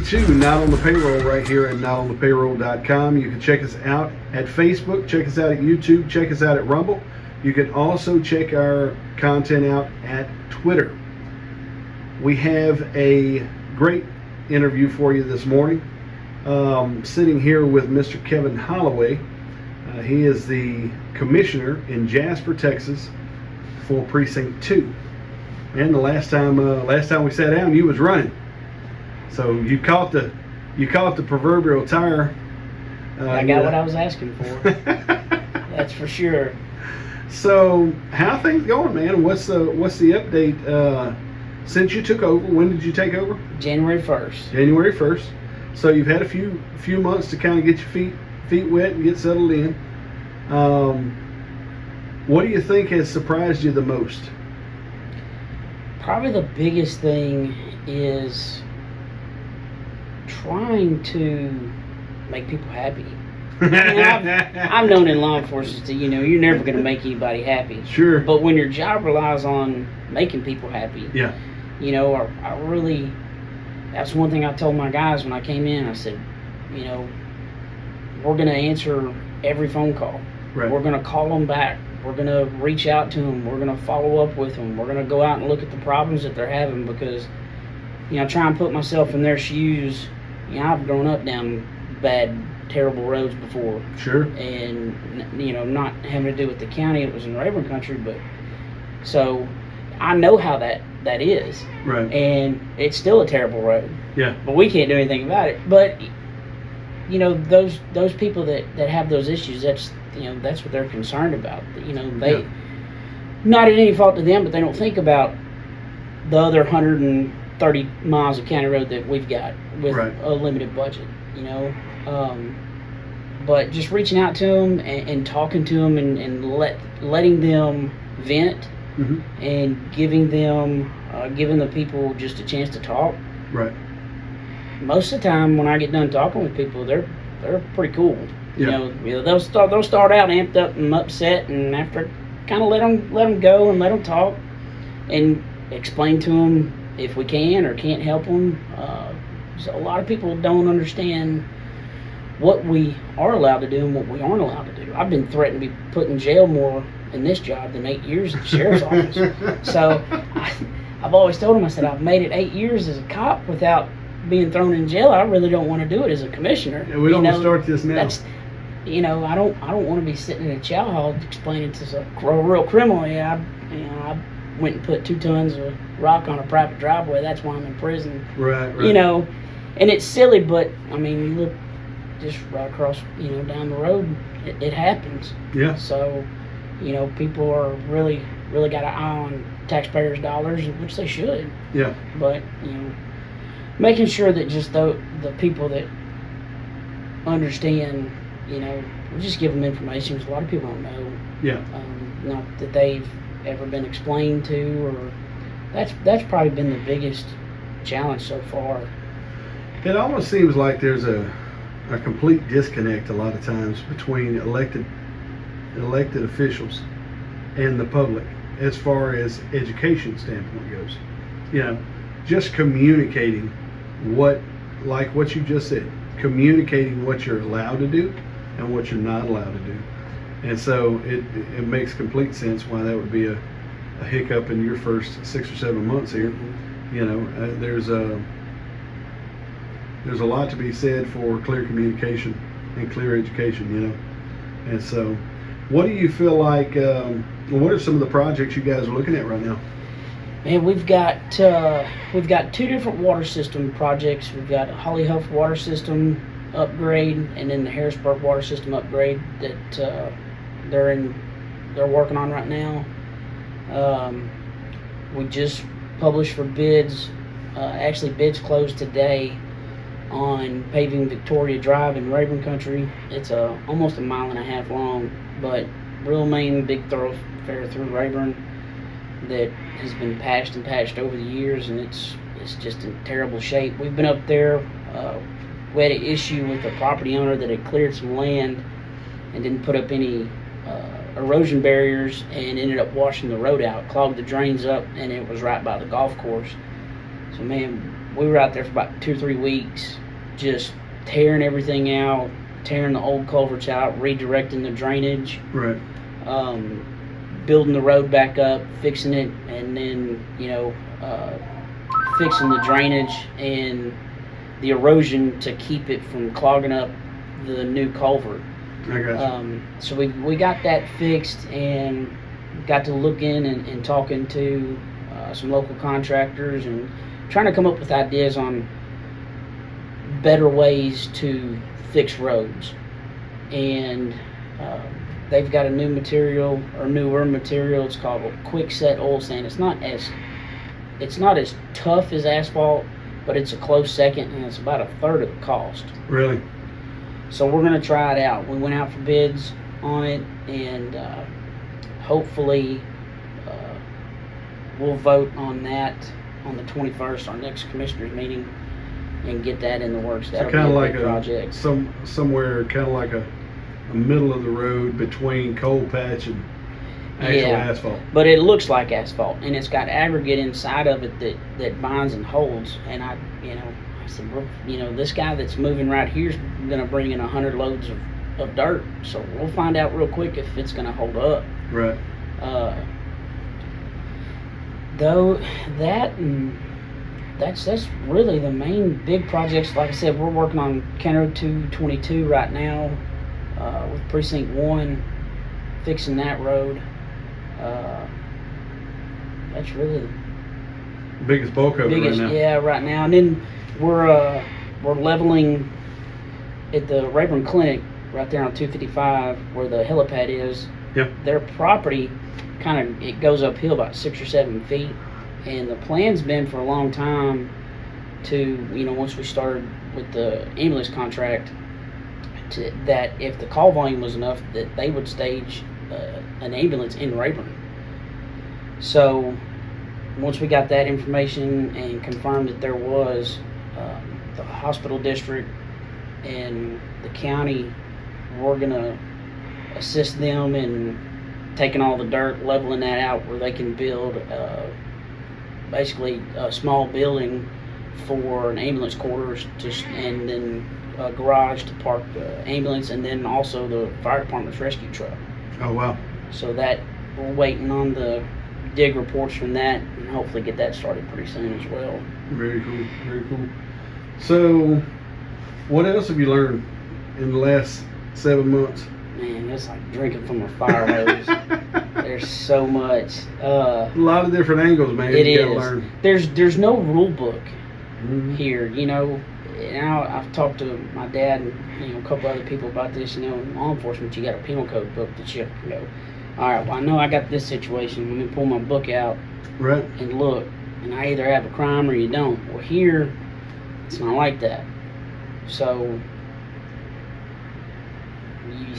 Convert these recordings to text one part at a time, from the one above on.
to Not on the Payroll right here at notonthepayroll.com. You can check us out at Facebook, check us out at YouTube, check us out at Rumble. You can also check our content out at Twitter. We have a great interview for you this morning. Sitting here with Mr. Kevin Holloway. He is the commissioner in Jasper, Texas for Precinct 2. And the last time we sat down, you was running. So you caught the proverbial tire. I got what I was asking for. That's for sure. So how are things going, man? What's the update since you took over? When did you take over? January 1st. January 1st. So you've had a few months to kind of get your feet wet and get settled in. What do you think has surprised you the most? Probably the biggest thing is trying to make people happy. I mean, I've known in law enforcement that, you're never going to make anybody happy. Sure. But when your job relies on making people happy, yeah. I really, that's one thing I told my guys when I came in. I said, we're going to answer every phone call. Right. We're going to call them back. We're going to reach out to them. We're going to follow up with them. We're going to go out and look at the problems that they're having because, try and put myself in their shoes. I've grown up down bad, terrible roads before. Sure. And, not having to do with the county. It was in Rayburn country, but so I know how that is. Right. And it's still a terrible road. Yeah. But we can't do anything about it. But, those people that have those issues, that's what they're concerned about. They not at any fault to them, but they don't think about the other 130 miles of county road that we've got with right. a limited budget. But just reaching out to them and talking to them and letting them vent mm-hmm. and giving the people just a chance to talk. Right. Most of the time when I get done talking with people, they're pretty cool. Yeah. They'll start out amped up and upset, and after kind of let them go and let them talk and explain to them if we can or can't help them. So a lot of people don't understand what we are allowed to do and what we aren't allowed to do. I've been threatened to be put in jail more in this job than 8 years at the sheriff's office. So I've always told them, I said, I've made it 8 years as a cop without being thrown in jail. I really don't want to do it as a commissioner. Yeah, we don't want to start this now. That's, I don't want to be sitting in a chow hall explaining to a real criminal, I went and put 2 tons of rock on a private driveway. That's why I'm in prison. Right. And it's silly, but I mean, you look just right across, down the road, it happens. Yeah. So, people are really got an eye on taxpayers' dollars, which they should. Yeah. But, making sure that just the people that understand, we just give them information because a lot of people don't know. Yeah. Not that they've ever been explained to, or that's probably been the biggest challenge so far. It almost seems like there's a complete disconnect a lot of times between elected officials and the public as far as education standpoint goes. Just communicating what you just said, communicating what you're allowed to do and what you're not allowed to do. And so it makes complete sense why that would be a hiccup in your first 6 or 7 months here. There's a lot to be said for clear communication and clear education, And so, what do you feel like? What are some of the projects you guys are looking at right now? Man, we've got 2 different water system projects. We've got a Holly Huff water system upgrade, and then the Harrisburg water system upgrade that they're working on right now. We just published for bids. Actually, bids closed today on paving Victoria Drive in Rayburn country. It's almost 1.5 miles long, but real main big thoroughfare through Rayburn that has been patched over the years, and it's just in terrible shape. We've been up there. We had an issue with a property owner that had cleared some land and didn't put up any erosion barriers and ended up washing the road out, clogged the drains up, and it was right by the golf course. So man, we were out there for about 2 or 3 weeks, just tearing everything out, tearing the old culverts out, redirecting the drainage, Right. building the road back up, fixing it, and then fixing the drainage and the erosion to keep it from clogging up the new culvert. I got you. So we got that fixed and got to looking and talking to some local contractors and trying to come up with ideas on better ways to fix roads. And they've got a newer material. It's called a quick set oil sand. It's not as tough as asphalt, but it's a close second, and it's about a third of the cost. Really? So we're going to try it out. We went out for bids on it, and hopefully we'll vote on that on the 21st, our next commissioners meeting, and get that in the works. That'll kind of be a like big project. somewhere kind of like a middle of the road between coal patch and actual asphalt. But it looks like asphalt, and it's got aggregate inside of it that binds and holds. And I said, well, this guy that's moving right here is going to bring in 100 loads of dirt, so we'll find out real quick if it's going to hold up. Right. Though that's really the main big projects. Like I said, we're working on County 222 right now with Precinct 1, fixing that road. That's really the biggest bulk of it right now. Yeah, right now. And then we're leveling at the Rayburn Clinic right there on 255 where the helipad is. Yep. Their property it goes uphill about 6 or 7 feet, and the plan's been for a long time to, once we started with the ambulance contract, that if the call volume was enough, that they would stage an ambulance in Rayburn. So once we got that information and confirmed that there was, the hospital district and the county, we're gonna assist them in taking all the dirt, leveling that out where they can build basically a small building for an ambulance quarters, and then a garage to park the ambulance, and then also the fire department's rescue truck. Oh, wow. So that we're waiting on the dig reports from that, and hopefully get that started pretty soon as well. Very cool. Very cool. So, what else have you learned in the last 7 months? Man, it's like drinking from a fire hose. There's so much. A lot of different angles, man. It you is. gotta learn. There's no rule book here, Mm-hmm. Now I've talked to my dad and a couple other people about this. In law enforcement, you got a penal code book that you have to go, all right, well, I know I got this situation. Let me pull my book out Right. and look, and I either have a crime or you don't. Well, here it's not like that. So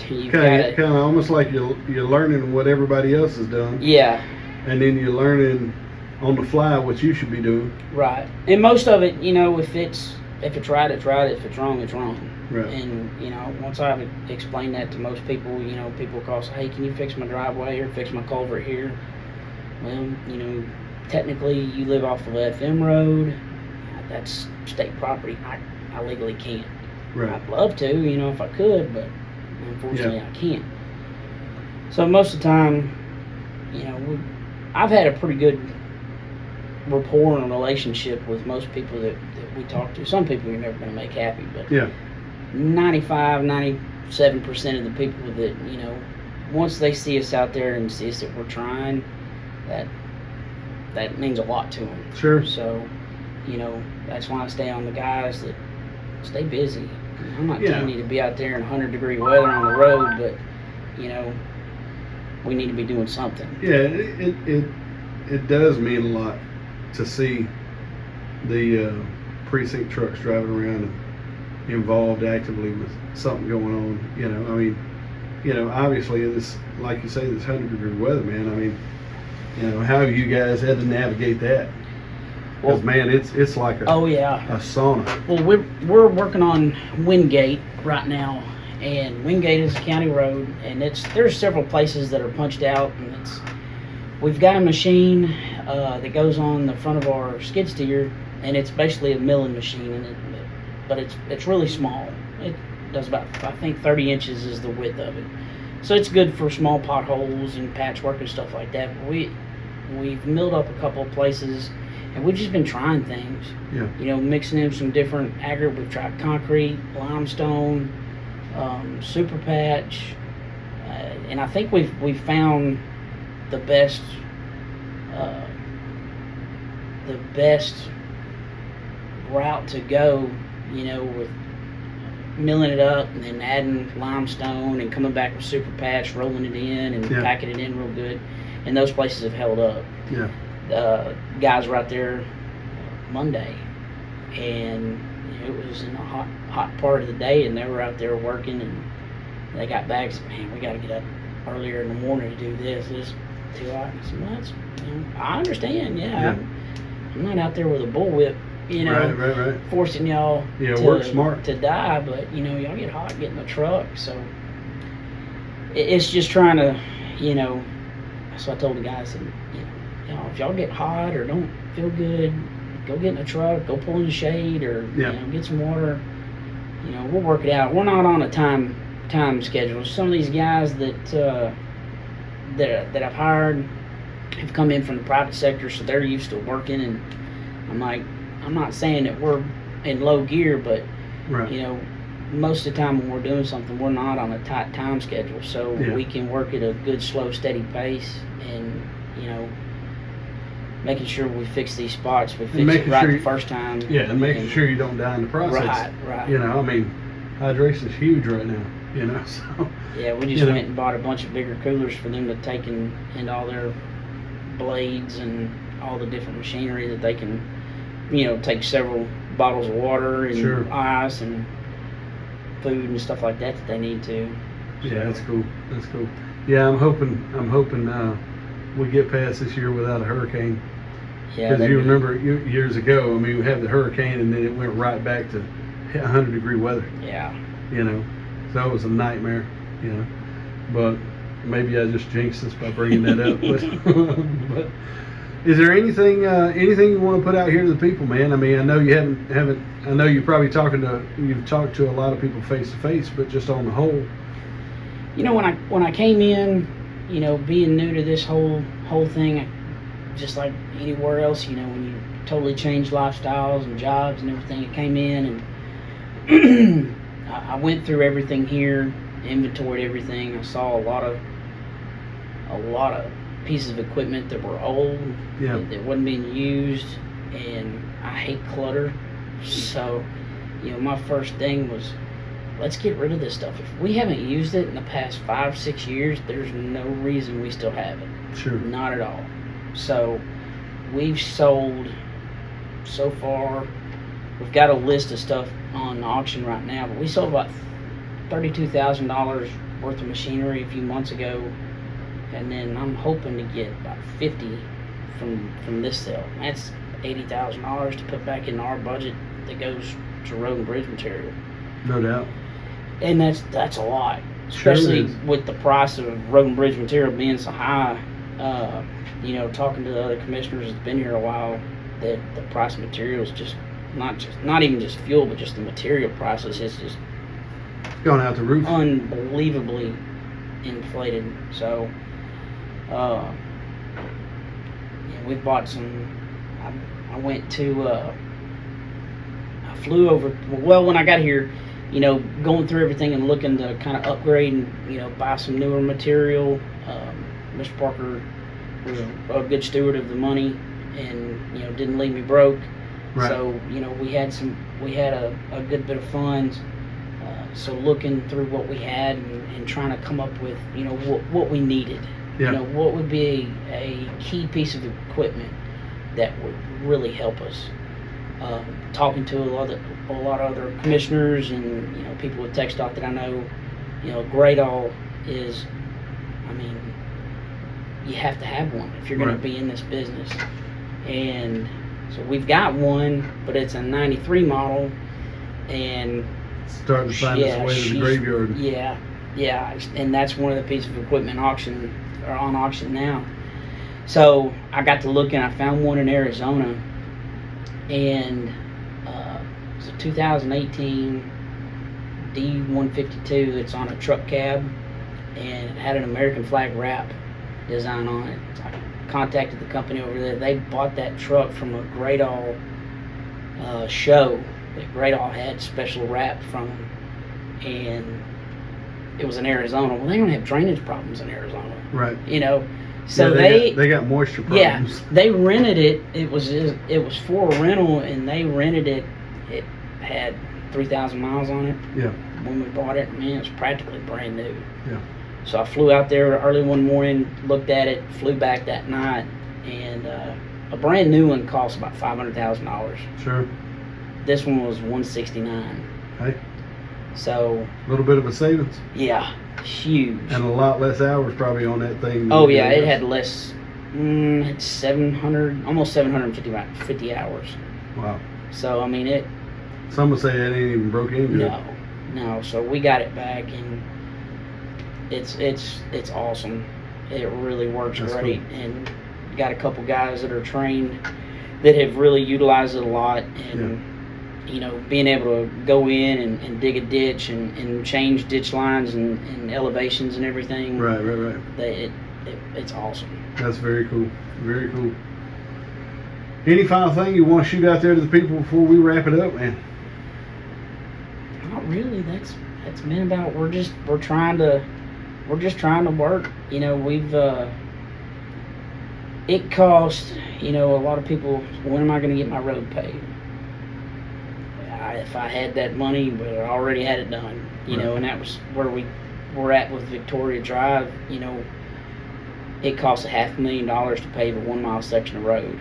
you Kind of almost like you're learning what everybody else has done. Yeah. And then you're learning on the fly what you should be doing. Right. And most of it, if it's right, it's right. If it's wrong, it's wrong. Right. And, once I've explained that to most people, people call say, hey, can you fix my driveway or fix my culvert here? Well, technically you live off of FM road. That's state property. I legally can't. Right. I'd love to, if I could, but unfortunately I can't. So most of the time, I've had a pretty good rapport and relationship with most people that we talk to. Some people you're never going to make happy, but 95, 97% of the people that, once they see us out there and see us that we're trying, that means a lot to them. Sure. So, that's why I stay on the guys that stay busy. I'm not telling you to be out there in 100-degree weather on the road, but, we need to be doing something. Yeah, it does mean a lot to see the precinct trucks driving around and involved actively with something going on. Obviously this, like you say, this 100-degree weather, man. How have you guys had to navigate that? Because man, it's like a sauna. Well, we're working on Wingate right now, and Wingate is a county road, and there's several places that are punched out, and we've got a machine that goes on the front of our skid steer, and it's basically a milling machine, but it's really small. It does about, I think, 30 inches is the width of it. So it's good for small potholes and patchwork and stuff like that. But we've milled up a couple of places, and we've just been trying things. Yeah. You know, mixing in some different aggregate. We've tried concrete, limestone, super patch, and I think we've found the best route to go. You know, with milling it up and then adding limestone and coming back with super patch, rolling it in and packing it in real good, and those places have held up. Yeah. Guys were out there Monday, and it was in a hot part of the day, and they were out there working, and they got back and said, man, we got to get up earlier in the morning to do this. It's too hot. I said, well, I understand. Yeah. I'm not out there with a bullwhip, right. forcing y'all work smart to die, but y'all get hot getting the truck. So it's just trying to, that's what I told the guys. And, if y'all get hot or don't feel good, go get in the truck, go pull in the shade, or get some water. We'll work it out. We're not on a time schedule. Some of these guys that I've hired have come in from the private sector, so they're used to working. And I'm not saying that we're in low gear, but most of the time when we're doing something, we're not on a tight time schedule, so we can work at a good, slow, steady pace, and making sure we fix these spots, we fix it right the first time. Yeah, and making sure you don't die in the process. Right. Hydration's huge right now. So. Yeah, we just went and bought a bunch of bigger coolers for them to take in all their blades and all the different machinery that they can, take several bottles of water and ice and food and stuff like that they need to. So. Yeah, that's cool. Yeah, I'm hoping we get past this year without a hurricane. Yeah, because you remember years ago, we had the hurricane and then it went right back to 100-degree weather. Yeah. So it was a nightmare. But maybe I just jinxed us by bringing that up. But is there anything you want to put out here to the people, man? I know you haven't. I know you're probably you've talked to a lot of people face to face, but just on the whole. When I came in, being new to this whole thing, just like anywhere else, when you totally change lifestyles and jobs and everything, I came in and I went through everything here, inventoried everything. I saw a lot of pieces of equipment that were old, that wasn't being used, and I hate clutter. So, my first thing was, let's get rid of this stuff. If we haven't used it in the past 5-6 years, there's no reason we still have it. Sure. Not at all. So we've sold so far, we've got a list of stuff on auction right now, but we sold about $32,000 worth of machinery a few months ago, and then I'm hoping to get about 50 from this sale. That's $80,000 to put back in our budget that goes to road and bridge material. No doubt. And that's a lot, especially with the price of road and bridge material being so high. Talking to the other commissioners that's been here a while, that the price of materials just not even just fuel, but just the material prices is just going out the roof, unbelievably inflated. So we bought some. I went to I flew over, when I got here, going through everything and looking to kind of upgrade and buy some newer material. Mr. Parker was a good steward of the money, and didn't leave me broke. Right. So we had a good bit of funds. So looking through what we had and trying to come up with what we needed. What would be a key piece of equipment that would really help us. Talking to a lot of other commissioners and people with TxDOT that I know, Gradall is, you have to have one if you're going to be in this business. And so we've got one, but it's a 93 model, and starting to find its way to the graveyard. Yeah, and that's one of the pieces of equipment on auction now. So I got to look, and I found one in Arizona, and it's a 2018 D152 that's on a truck cab, and it had an American flag wrap design on it. So I contacted the company over there. They bought that truck from a Great All show that Great All had special wrap from them, and it was in Arizona. Well, they don't have drainage problems in Arizona, Right. you know. So yeah, they got moisture problems. yeah, they rented it. It was for a rental, and they rented it. It had 3,000 miles on it. Yeah. When we bought it, man, it was practically brand new. Yeah. So I flew out there early one morning, looked at it, flew back that night, and a brand new one cost about $500,000. Sure. This one was $169,000. Hey. So. A little bit of a savings. Yeah, huge. And a lot less hours probably on that thing. Oh yeah, it had less. It's 700, almost 750 hours. Wow. So I mean it. Some would say it ain't even broke in. No. So we got it back, and it's awesome. It really works That's great, cool. and got a couple guys that are trained that have really utilized it a lot, and you know, being able to go in and dig a ditch and change ditch lines and elevations and everything. Right. It's awesome. That's very cool. Very cool. Any final thing you want to shoot out there to the people before we wrap it up, man? Not really. That's been about. We're just trying to work. You know, we've it costs. You know, a lot of people. When am I going to get my road paved? If I had that money, but I already had it done. You know, and that was where we're at with Victoria Drive. You know, it costs $500,000 to pave a 1 mile section of road.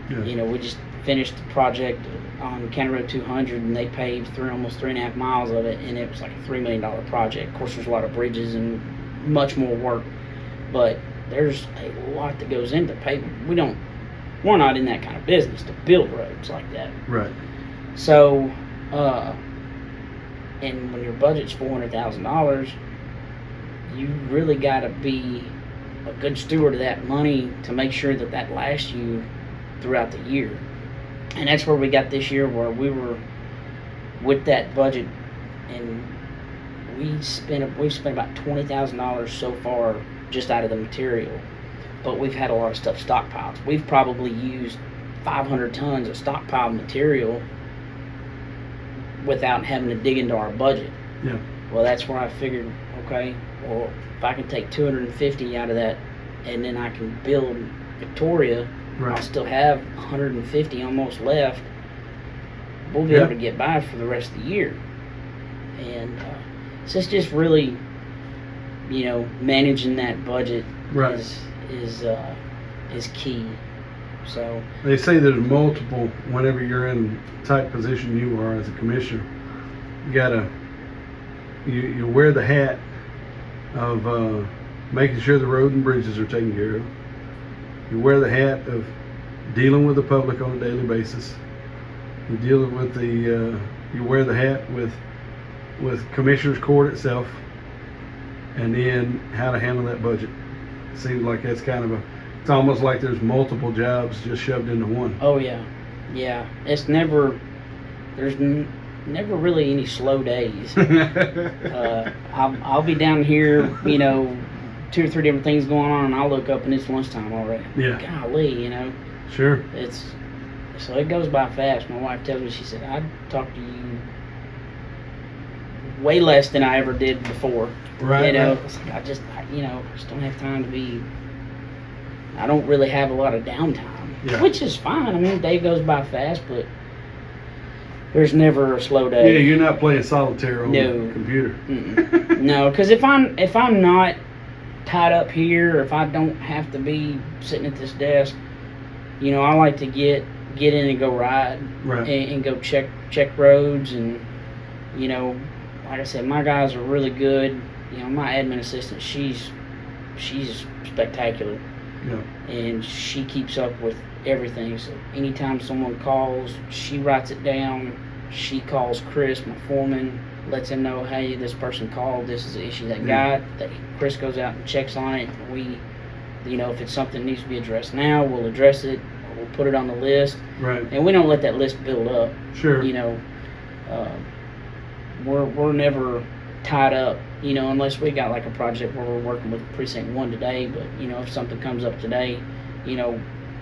Yeah. You know, we just finished the project on County Road 200, and they paved almost 3.5 miles of it, and it was like a $3 million project. Of course, there's a lot of bridges and much more work, but there's a lot that goes into paving. We're not in that kind of business to build roads like that. Right. So, and when your budget's $400,000, you really got to be a good steward of that money to make sure that lasts you throughout the year. And that's where we got this year, where we were with that budget, and we've spent about $20,000 so far just out of the material. But we've had a lot of stuff stockpiled. We've probably used 500 tons of stockpiled material without having to dig into our budget. Yeah. Well, that's where I figured, okay, well, if I can take 250 out of that, and then I can build Victoria, Right. I'll still have 150 almost left. We'll be able to get by for the rest of the year. And so it's just really, you know, managing that budget Right. is key. So They say there's multiple, whenever you're in type position you are as a commissioner, you gotta, you wear the hat of making sure the road and bridges are taken care of. You wear the hat of dealing with the public on a daily basis. You deal with you wear the hat with Commissioner's Court itself, and then how to handle that budget. It seems like that's kind of it's almost like there's multiple jobs just shoved into one. oh yeah, it's never never really any slow days. I'll be down here, you know, 2 or 3 different things going on, and I'll look up and it's lunchtime already. Yeah. Golly, you know. Sure. So it goes by fast. My wife tells me, she said, I'd talk to you way less than I ever did before. Right. You know, Right. it's like I just don't have time to be. I don't really have a lot of downtime, Yeah. which is fine. I mean, the day goes by fast, but there's never a slow day. Yeah, you're not playing solitaire on No. the computer. No, because if I'm not tied up here, or if I don't have to be sitting at this desk, you know, I like to get in and go ride, Right. and go check roads, and you know, like I said, my guys are really good. You know, my admin assistant, she's spectacular, Yeah. and she keeps up with everything. So anytime someone calls, she writes it down. She calls Chris, my foreman, lets him know, hey, this person called, this is the issue they got. Chris goes out and checks on it. We, you know, if it's something that needs to be addressed now, we'll address it, we'll put it on the list, Right. and we don't let that list build up. Sure. You know, we're never tied up, you know, unless we got like a project where we're working with precinct 1 today. But you know, if something comes up today, you know,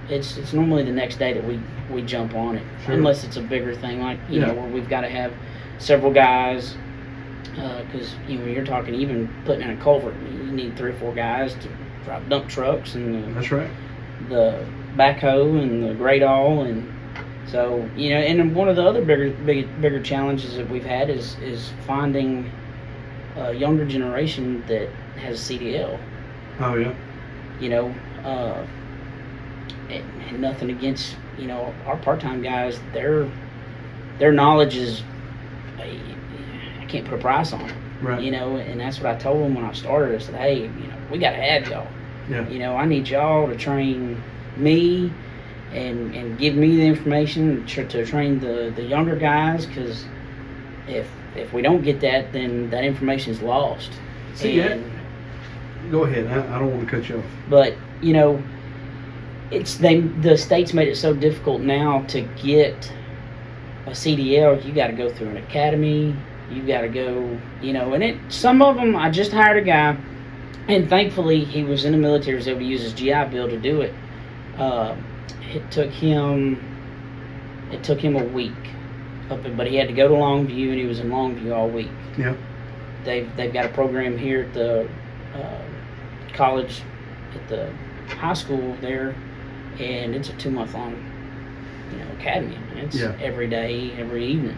it's normally the next day that we jump on it, Sure. unless it's a bigger thing like you Yeah. know, where we've got to have several guys, because you know, when you're talking even putting in a culvert, you need 3 or 4 guys to drive dump trucks and That's right. the backhoe and the great all. And so, you know, and then one of the other bigger challenges that we've had is finding a younger generation that has CDL. Oh yeah. You know, and nothing against, you know, our part-time guys. Their knowledge is, I can't put a price on it. Right. You know, and that's what I told them when I started. I said, hey, you know, we got to have y'all. Yeah. You know, I need y'all to train me and give me the information to train the younger guys, because if we don't get that, then that information is lost. See, go ahead. I don't want to cut you off. But you know, the state's made it so difficult now to get a CDL. You got to go through an academy. You got to go, you know, and some of them. I just hired a guy, and thankfully he was in the military, was able to use his GI Bill to do it. It took him a week, but he had to go to Longview, and he was in Longview all week. Yeah. They've got a program here at the college, at the high school there, and it's a 2-month long, you know, academy. It's every day, every evening.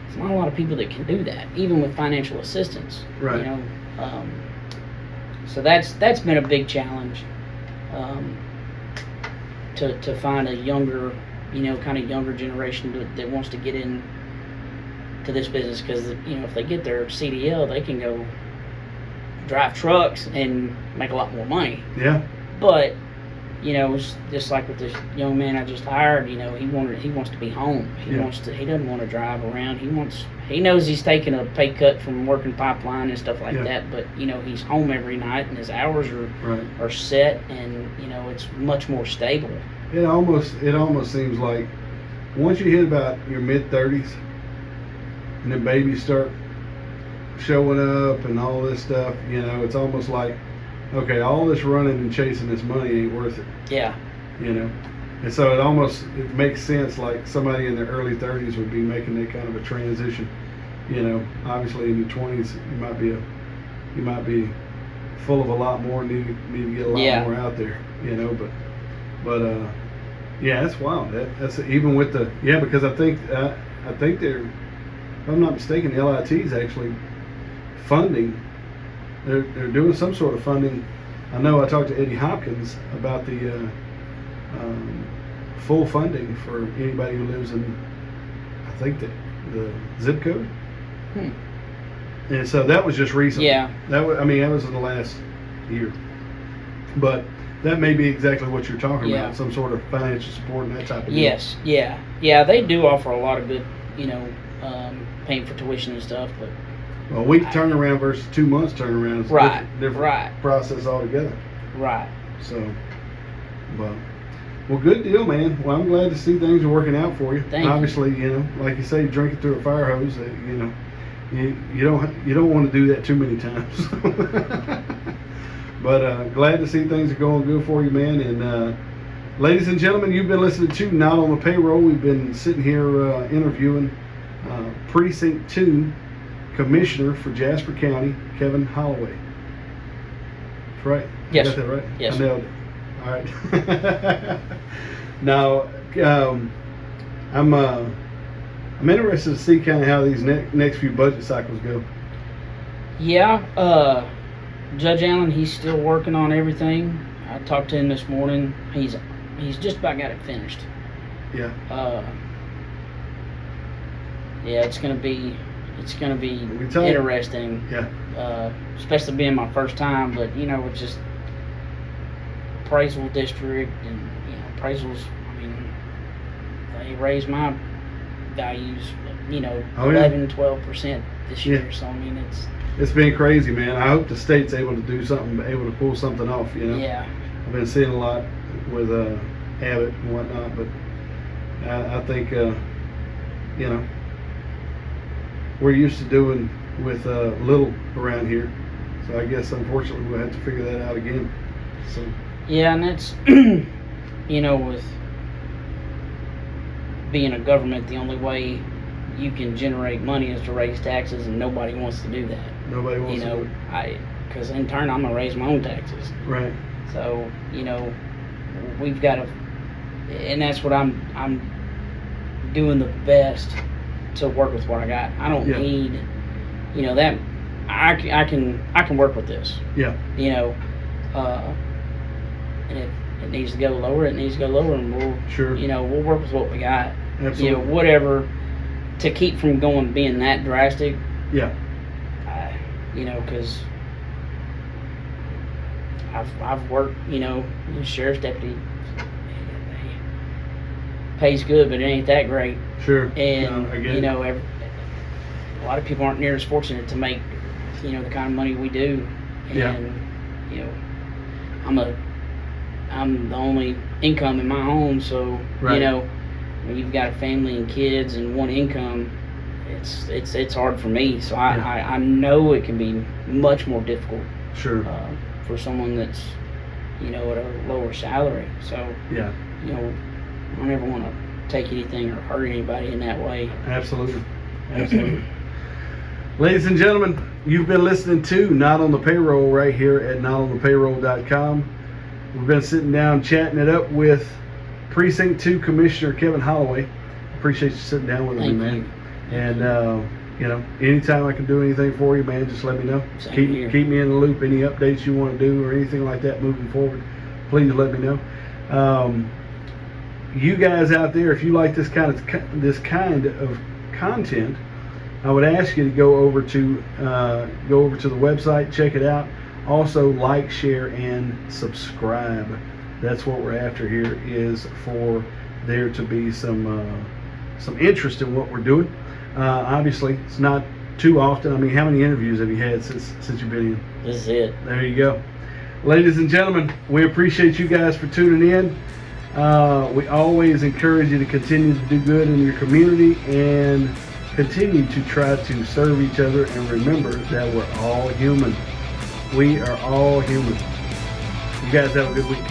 There's not a lot of people that can do that, even with financial assistance. Right. You know, so that's been a big challenge. To find a younger, you know, kind of younger generation that wants to get in to this business, because you know, if they get their CDL, they can go drive trucks and make a lot more money. Yeah. But you know, it's just like with this young man I just hired, you know, he wants to be home. He doesn't want to drive around. He knows he's taking a pay cut from working pipeline and stuff like that, but you know, he's home every night and his hours are set, and you know, it's much more stable. It almost seems like once you hit about your mid-30s and then babies start showing up and all this stuff, you know, it's almost like, okay, all this running and chasing this money ain't worth it. Yeah. You know, and so it makes sense, like somebody in their early 30s would be making that kind of a transition. You know, obviously in your 20s you might be full of a lot more, need to get a lot more out there. You know, but yeah, that's wild. That's even with the because I think they're, if I'm not mistaken, the LIT is actually funding. They're doing some sort of funding. I know I talked to Eddie Hopkins about the full funding for anybody who lives in, I think, the zip code. And so that was just recent. Yeah. That was in the last year. But that may be exactly what you're talking about, some sort of financial support and that type of deal. Yes, yeah. They do offer a lot of good, you know, paying for tuition and stuff, but a week turnaround versus 2 months turnaround is a different process altogether. Right. So, well, good deal, man. Well, I'm glad to see things are working out for you. Obviously, you know, like you say, drinking through a fire hose. You know, you don't want to do that too many times. But glad to see things are going good for you, man. And ladies and gentlemen, you've been listening to Not on the Payroll. We've been sitting here interviewing Precinct 2 Commissioner for Jasper County, Kevin Holloway. That's right. Yes. I got that right? Yes. I nailed it. All right. Now, I'm interested to see kind of how these next few budget cycles go. Yeah. Judge Allen, he's still working on everything. I talked to him this morning. He's just about got it finished. Yeah. Yeah, it's gonna be interesting. Yeah. Especially being my first time, but you know, it's just appraisal district, and you know, appraisals. I mean, they raised my values, you know, 11-12% this year. So I mean, it's been crazy, man. I hope the state's able to do something, able to pull something off. You know. Yeah. I've been seeing a lot with have it and whatnot. But I think we're used to doing with little around here. So I guess unfortunately we'll have to figure that out again. So yeah, and that's with being a government, the only way you can generate money is to raise taxes, and nobody wants to do that. Nobody wants to do it. Because in turn I'm gonna raise my own taxes. Right. So we've got to, and that's what I'm doing the best to work with what I got. I don't need, that I can work with this. Yeah. And if it needs to go lower, it needs to go lower, and we'll we'll work with what we got. Absolutely. Whatever to keep from being that drastic. Yeah. Because I've worked, sheriff's deputy pays good, but it ain't that great. Sure. And a lot of people aren't near as fortunate to make the kind of money we do. And I'm the only income in my home, so when you've got a family and kids and one income, it's hard for me. So I know it can be much more difficult. Sure. For someone that's at a lower salary. So I don't ever want to take anything or hurt anybody in that way. Absolutely. Ladies and gentlemen, you've been listening to Not on the Payroll right here at notonthepayroll.com. We've been sitting down chatting it up with Precinct 2 Commissioner Kevin Holloway. Appreciate you sitting down with me, man. And anytime I can do anything for you, man, just let me know. Keep me in the loop. Any updates you want to do or anything like that moving forward, please let me know. You guys out there, if you like this kind of content, I would ask you to go over to the website, check it out. Also, like, share, and subscribe. That's what we're after here, is for there to be some interest in what we're doing. Obviously, it's not too often. I mean, how many interviews have you had since you've been in? This is it. There you go. Ladies and gentlemen, we appreciate you guys for tuning in. We always encourage you to continue to do good in your community and continue to try to serve each other, and remember that we're all human. We are all human. You guys have a good week.